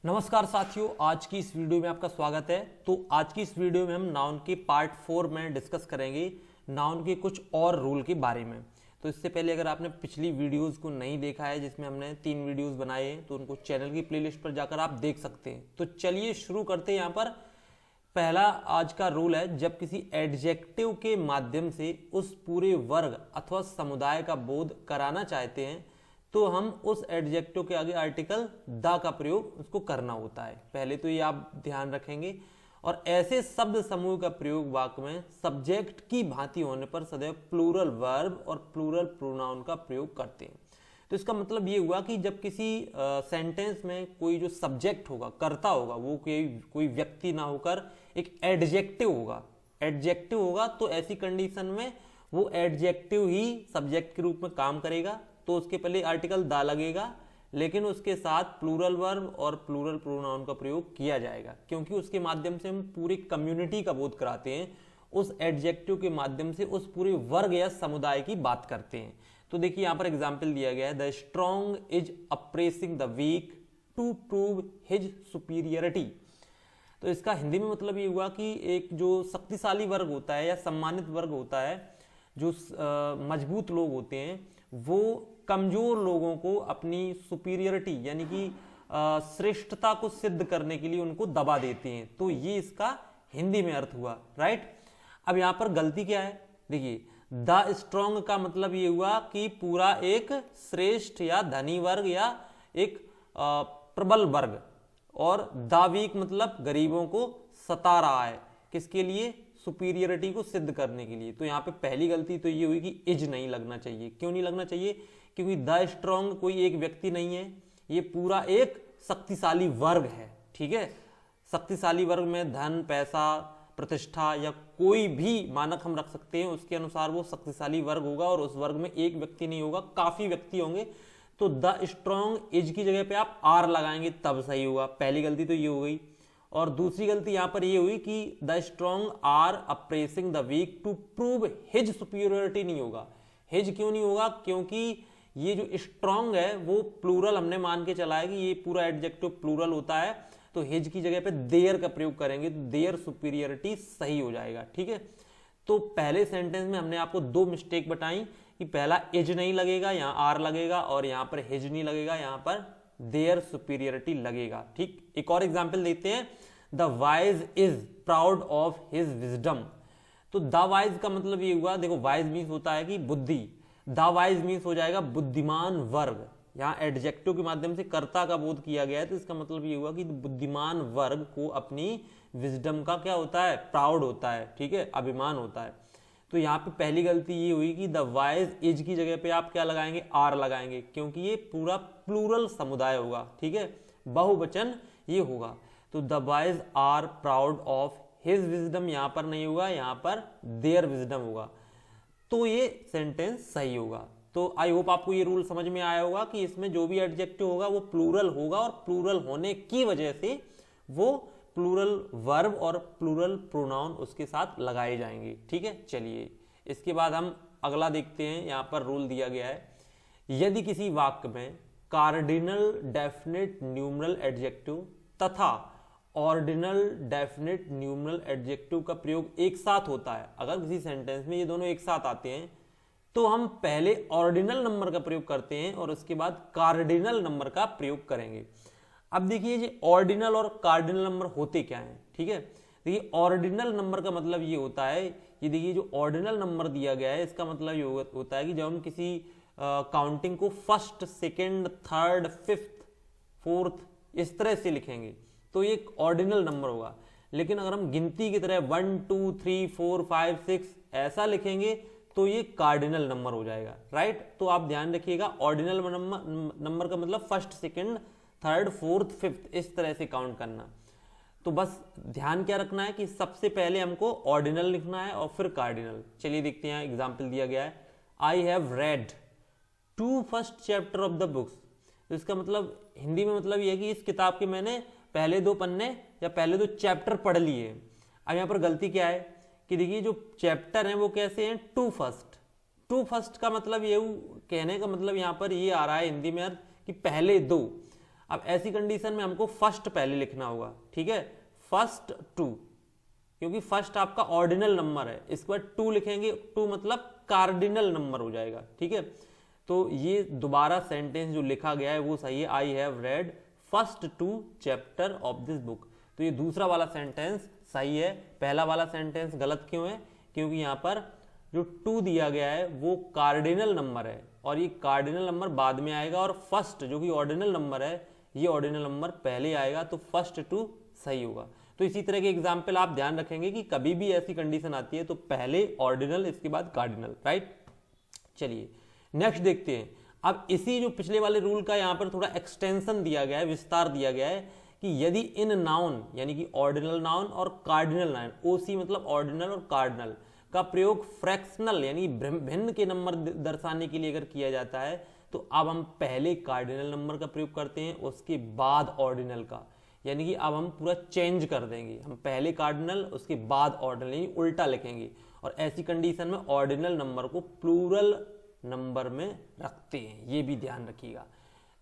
नमस्कार साथियों, आज की इस वीडियो में आपका स्वागत है। तो आज की इस वीडियो में हम नाउन के पार्ट 4 में डिस्कस करेंगे नाउन के कुछ और रूल के बारे में। तो इससे पहले अगर आपने पिछली वीडियोस को नहीं देखा है, जिसमें हमने 3 वीडियोस बनाए हैं, तो उनको चैनल की प्लेलिस्ट पर जाकर आप देख सकते हैं। तो चलिए शुरू करते हैं। यहाँ पर पहला आज का रूल है, जब किसी एडजेक्टिव के माध्यम से उस पूरे वर्ग अथवा समुदाय का बोध कराना चाहते हैं तो हम उस एडजेक्टिव के आगे आर्टिकल द का प्रयोग उसको करना होता है। पहले तो ये आप ध्यान रखेंगे। और ऐसे शब्द समूह का प्रयोग वाक्य में सब्जेक्ट की भांति होने पर सदैव प्लूरल वर्ब और प्लूरल प्रोनाउन का प्रयोग करते हैं। तो इसका मतलब ये हुआ कि जब किसी सेंटेंस में कोई जो सब्जेक्ट होगा, कर्ता होगा, वो कोई व्यक्ति ना होकर एक एडजेक्टिव होगा। एडजेक्टिव होगा तो ऐसी कंडीशन में वो एडजेक्टिव ही सब्जेक्ट के रूप में काम करेगा। तो उसके पहले आर्टिकल द लगेगा, लेकिन उसके साथ प्लूरल वर्ब और प्लूरल प्रोनाउन का प्रयोग किया जाएगा, क्योंकि उसके माध्यम से हम पूरी कम्युनिटी का बोध कराते हैं। उस एडजेक्टिव के माध्यम से उस पूरे वर्ग या समुदाय की बात करते हैं। तो देखिए यहाँ पर एग्जाम्पल दिया गया है, the strong is oppressing the weak to prove his superiority. तो इसका हिंदी में मतलब ये हुआ कि एक जो शक्तिशाली वर्ग होता है या सम्मानित वर्ग होता है, जो मजबूत लोग होते हैं, वो कमजोर लोगों को अपनी सुपीरियरिटी यानी कि श्रेष्ठता को सिद्ध करने के लिए उनको दबा देते हैं। तो ये इसका हिंदी में अर्थ हुआ, राइट। अब यहां पर गलती क्या है, देखिए द स्ट्रॉन्ग का मतलब ये हुआ कि पूरा एक श्रेष्ठ या धनी वर्ग या एक प्रबल वर्ग, और द वीक मतलब गरीबों को सता रहा है, किसके लिए, सुपीरियरिटी को सिद्ध करने के लिए। तो यहाँ पे पहली गलती तो ये हुई कि इज नहीं लगना चाहिए। क्यों नहीं लगना चाहिए? क्योंकि द स्ट्रॉन्ग कोई एक व्यक्ति नहीं है, ये पूरा एक शक्तिशाली वर्ग है। ठीक है, शक्तिशाली वर्ग में धन, पैसा, प्रतिष्ठा या कोई भी मानक हम रख सकते हैं, उसके अनुसार वो शक्तिशाली वर्ग होगा। और उस वर्ग में एक व्यक्ति नहीं होगा, काफी व्यक्ति होंगे। तो द स्ट्रॉन्ग इज की जगह पे आप आर लगाएंगे तब सही होगा। पहली गलती तो ये हो गई। और दूसरी गलती यहां पर ये हुई कि the strong are oppressing the weak to prove his superiority नहीं होगा। हिज क्यों नहीं होगा? क्योंकि ये जो स्ट्रॉन्ग है वो प्लूरल हमने मान के चला है कि ये पूरा एडजेक्टिव प्लूरल होता है। तो हिज की जगह पे देयर का प्रयोग करेंगे तो देयर सुपीरियरिटी सही हो जाएगा। ठीक है, तो पहले सेंटेंस में हमने आपको 2 मिस्टेक बताई कि पहला इज नहीं लगेगा, यहाँ आर लगेगा, और यहाँ पर हिज नहीं लगेगा, यहाँ पर देयर सुपीरियरिटी लगेगा। ठीक, एक और एग्जाम्पल देते हैं, the wise is proud of his wisdom. तो द वाइज का मतलब ये हुआ, देखो वाइज मीन्स होता है कि बुद्धि, द वाइज मीन्स हो जाएगा बुद्धिमान वर्ग। यहाँ एडजेक्टिव के माध्यम से कर्ता का बोध किया गया है, तो इसका मतलब ये हुआ कि बुद्धिमान वर्ग को अपनी विजडम का क्या होता है, प्राउड होता है। ठीक है, अभिमान होता है। तो यहाँ पे पहली गलती ये हुई कि द वाइज इज की जगह पे आप क्या लगाएंगे, आर लगाएंगे, क्योंकि ये पूरा प्लूरल समुदाय होगा। ठीक है, बहुवचन ये होगा। तो the wise are proud of his wisdom यहाँ पर नहीं होगा, यहाँ पर देयर विजडम होगा। तो ये सेंटेंस सही होगा। तो आई होप आपको ये रूल समझ में आया होगा कि इसमें जो भी एडजेक्टिव होगा वो प्लूरल होगा, और प्लूरल होने की वजह से वो प्लूरल वर्ब और प्लूरल प्रोनाउन उसके साथ लगाए जाएंगे। ठीक है, चलिए इसके बाद हम अगला देखते हैं। यहाँ पर रूल दिया गया है, यदि किसी वाक्य में कार्डिनल डेफिनेट न्यूमरल एडजेक्टिव तथा ऑर्डिनल डेफिनेट न्यूमरल एडजेक्टिव का प्रयोग एक साथ होता है, अगर किसी सेंटेंस में ये दोनों एक साथ आते हैं तो हम पहले ऑर्डिनल नंबर का प्रयोग करते हैं और उसके बाद कार्डिनल नंबर का प्रयोग करेंगे। अब देखिए ये ऑर्डिनल और कार्डिनल नंबर होते क्या हैं। ठीक है, देखिए ऑर्डिनल नंबर का मतलब ये होता है, ये देखिए जो ऑर्डिनल नंबर दिया गया है इसका मतलब ये होता है कि जब हम किसी काउंटिंग को first, second, third, fifth, fourth इस तरह से लिखेंगे तो ये एक ऑर्डिनल नंबर होगा। लेकिन अगर हम गिनती की तरह 1 2 3 4 5 6 ऐसा लिखेंगे तो ये कार्डिनल नंबर हो जाएगा, राइट। तो आप ध्यान रखिएगा, ऑर्डिनल नंबर का मतलब first, second, third, fourth, fifth इस तरह से काउंट करना। तो बस ध्यान क्या रखना है कि सबसे पहले हमको ऑर्डिनल लिखना है और फिर कार्डिनल। चलिए देखते हैं, एग्जाम्पल दिया गया है, I have red 2 first chapter of the books. तो इसका मतलब हिंदी में मतलब यह है कि इस किताब के मैंने पहले 2 पन्ने या पहले 2 चैप्टर पढ़ लिए। अब यहाँ पर गलती क्या है कि देखिए जो चैप्टर हैं वो कैसे हैं, 2 फर्स्ट। 2 फर्स्ट का मतलब ये कहने का मतलब यहाँ पर ये आ रहा है हिंदी में कि पहले 2। अब ऐसी कंडीशन में हमको फर्स्ट पहले लिखना होगा, ठीक है, फर्स्ट टू, क्योंकि फर्स्ट आपका ऑर्डिनल नंबर है, इसके बाद टू लिखेंगे, टू मतलब कार्डिनल नंबर हो जाएगा, ठीक है। तो ये दोबारा सेंटेंस जो लिखा गया है वो सही है, I have read first two chapter of this book. तो ये दूसरा वाला सेंटेंस सही है, पहला वाला सेंटेंस गलत क्यों है, क्योंकि यहाँ पर जो टू दिया गया है वो कार्डिनल नंबर है और ये कार्डिनल नंबर बाद में आएगा और फर्स्ट जो कि ऑर्डिनल नंबर है ये ऑर्डिनल नंबर पहले आएगा, तो फर्स्ट टू सही होगा। तो इसी तरह के एग्जाम्पल आप ध्यान रखेंगे कि कभी भी ऐसी कंडीशन आती है तो पहले ऑर्डिनल इसके बाद कार्डिनल, राइट। चलिए नेक्स्ट देखते हैं। अब इसी जो पिछले वाले रूल का यहाँ पर थोड़ा एक्सटेंशन दिया गया है, विस्तार दिया गया है कि यदि इन नाउन यानी कि ऑर्डिनल नाउन और कार्डिनल नाउन, ओसी मतलब ऑर्डिनल और कार्डिनल का प्रयोग फ्रैक्शनल यानी भिन्न के नंबर दर्शाने के लिए अगर किया जाता है तो अब हम पहले कार्डिनल नंबर का प्रयोग करते हैं उसके बाद ऑर्डिनल का, यानी कि अब हम पूरा चेंज कर देंगे, हम पहले कार्डिनल उसके बाद ऑर्डिनल यानी उल्टा लिखेंगे और ऐसी कंडीशन में ऑर्डिनल नंबर को प्लूरल नंबर में रखते हैं, ये भी ध्यान रखिएगा।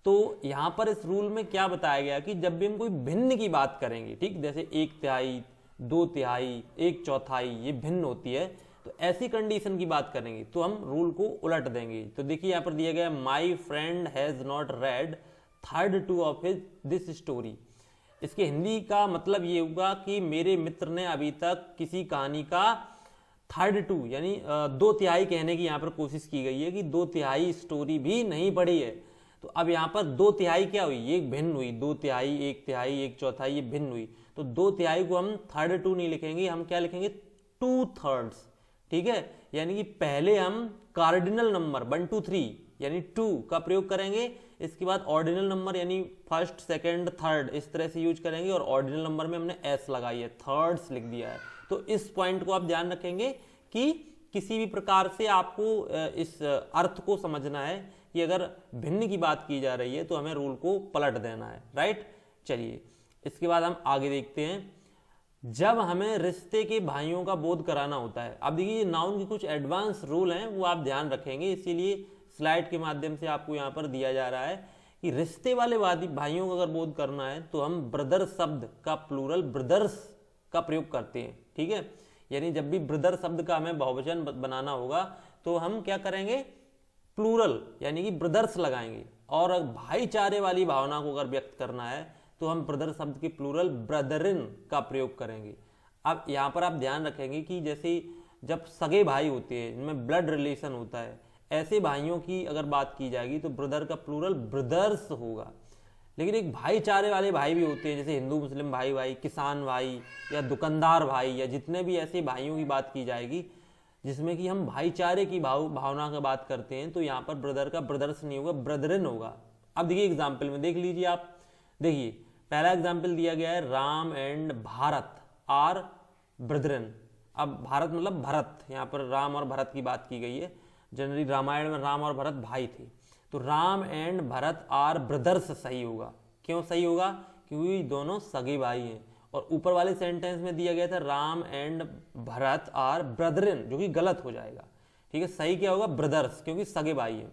तो यहां पर इस रूल में क्या बताया गया कि जब भी हम कोई भिन्न की बात करेंगे, ठीक, जैसे एक तिहाई, दो तिहाई, एक चौथाई, ये भिन्न होती है, तो ऐसी कंडीशन की बात करेंगे तो हम रूल को उलट देंगे। तो देखिए यहां पर दिया गया my friend has not red third two of his this story. इसके हिंदी का मतलब ये होगा कि मेरे मित्र ने अभी तक किसी कहानी का थर्ड टू यानी दो तिहाई कहने की यहाँ पर कोशिश की गई है कि दो तिहाई स्टोरी भी नहीं पढ़ी है। तो अब यहाँ पर दो तिहाई क्या हुई, एक भिन्न हुई, दो तिहाई, एक चौथाई, ये भिन्न हुई। तो दो तिहाई को हम थर्ड टू नहीं लिखेंगे, हम क्या लिखेंगे, टू थर्ड्स, ठीक है। यानी कि पहले हम कार्डिनल नंबर 1 2 3 यानी 2 का प्रयोग करेंगे, इसके बाद ऑर्डिनल नंबर यानी फर्स्ट सेकंड थर्ड इस तरह से यूज करेंगे और ऑर्डिनल नंबर में हमने एस लगाई है, थर्ड्स लिख दिया है। तो इस पॉइंट को आप ध्यान रखेंगे कि किसी भी प्रकार से आपको इस अर्थ को समझना है कि अगर भिन्न की बात की जा रही है तो हमें रूल को पलट देना है, राइट। चलिए इसके बाद हम आगे देखते हैं। जब हमें रिश्ते के भाइयों का बोध कराना होता है, अब देखिए नाउन के कुछ एडवांस रूल हैं वो आप ध्यान रखेंगे, इसीलिए स्लाइड के माध्यम से आपको यहाँ पर दिया जा रहा है कि रिश्ते वाले भाइयों का अगर बोध करना है तो हम ब्रदर शब्द का प्लूरल ब्रदर्स का प्रयोग करते हैं, ठीक है। यानी जब भी ब्रदर शब्द का हमें बहुवचन बनाना होगा तो हम क्या करेंगे, प्लूरल यानी कि ब्रदर्स लगाएंगे। और भाईचारे वाली भावना को अगर व्यक्त करना है तो हम ब्रदर शब्द के प्लूरल ब्रदरिन का प्रयोग करेंगे। अब यहाँ पर आप ध्यान रखेंगे कि जैसे जब सगे भाई होते हैं, इनमें ब्लड रिलेशन होता है, ऐसे भाइयों की अगर बात की जाएगी तो ब्रदर का प्लूरल ब्रदर्स होगा। लेकिन एक भाईचारे वाले भाई भी होते हैं, जैसे हिंदू मुस्लिम भाई, किसान भाई या दुकानदार भाई, या जितने भी ऐसे भाइयों की बात की जाएगी जिसमें कि हम भाईचारे की भावना की बात करते हैं, तो यहाँ पर ब्रदर का ब्रदर्स नहीं होगा, ब्रदरिन होगा। अब देखिए एग्जाम्पल में देख लीजिए आप, देखिए पहला एग्जाम्पल दिया गया है, Ram and Bharat are brethren. अब भारत मतलब भरत, यहाँ पर राम और भरत की बात की गई है। जनरली रामायण में राम और भरत भाई थे, तो Ram and Bharat are brothers सही होगा। क्यों सही होगा, क्योंकि दोनों सगे भाई हैं। और ऊपर वाले सेंटेंस में दिया गया था राम एंड भरत आर ब्रदरिन, जो कि गलत हो जाएगा, ठीक है। सही क्या होगा, ब्रदर्स, क्योंकि सगे भाई हैं।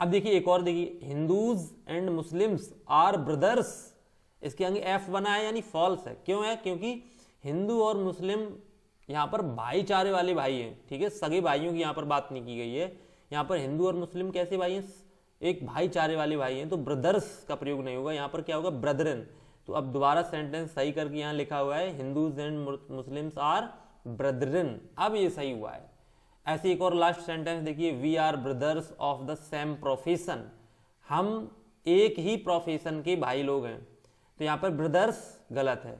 अब देखिए एक और देखिए, Hindus and Muslims are brothers, इसके आगे एफ बना है यानी फॉल्स है। क्यों है, क्योंकि हिंदू और मुस्लिम यहाँ पर भाईचारे वाले भाई हैं, ठीक है, सगे भाइयों की यहाँ पर बात नहीं की गई है। यहाँ पर हिंदू और मुस्लिम कैसे भाई हैं, एक भाईचारे वाले भाई हैं, तो ब्रदर्स का प्रयोग नहीं होगा, यहाँ पर क्या होगा, ब्रदरिन। तो अब दोबारा सेंटेंस सही करके यहाँ लिखा हुआ है Hindus and Muslims are brethren, अब ये सही हुआ है। ऐसे एक और लास्ट सेंटेंस देखिए, we are brothers of the same profession, हम एक ही प्रोफेशन के भाई लोग हैं। तो यहाँ पर ब्रदर्स गलत है,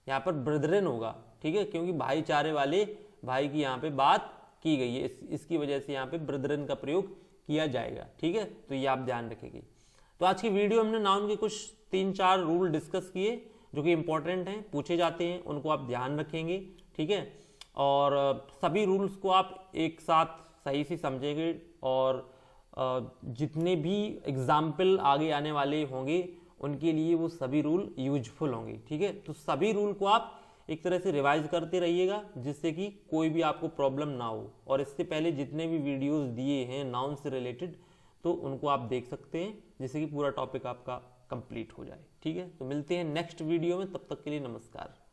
यहाँ पर ब्रदरिन होगा, ठीक है, क्योंकि भाईचारे वाले भाई की यहाँ पे बात की गई है, इसकी वजह से यहाँ पे ब्रदरिन का प्रयोग किया जाएगा, ठीक है। तो ये आप ध्यान रखेंगे। तो आज की वीडियो हमने नाउन के कुछ 3-4 रूल डिस्कस किए जो कि इंपॉर्टेंट हैं, पूछे जाते हैं, उनको आप ध्यान रखेंगे, ठीक है। और सभी रूल्स को आप एक साथ सही से समझेंगे और जितने भी एग्जाम्पल आगे आने वाले होंगे उनके लिए वो सभी रूल यूजफुल होंगे, ठीक है। तो सभी रूल को आप एक तरह से रिवाइज करते रहिएगा जिससे कि कोई भी आपको प्रॉब्लम ना हो। और इससे पहले जितने भी वीडियोस दिए हैं नाउन से रिलेटेड, तो उनको आप देख सकते हैं, जिससे कि पूरा टॉपिक आपका कंप्लीट हो जाए। ठीक है, तो मिलते हैं नेक्स्ट वीडियो में, तब तक के लिए नमस्कार।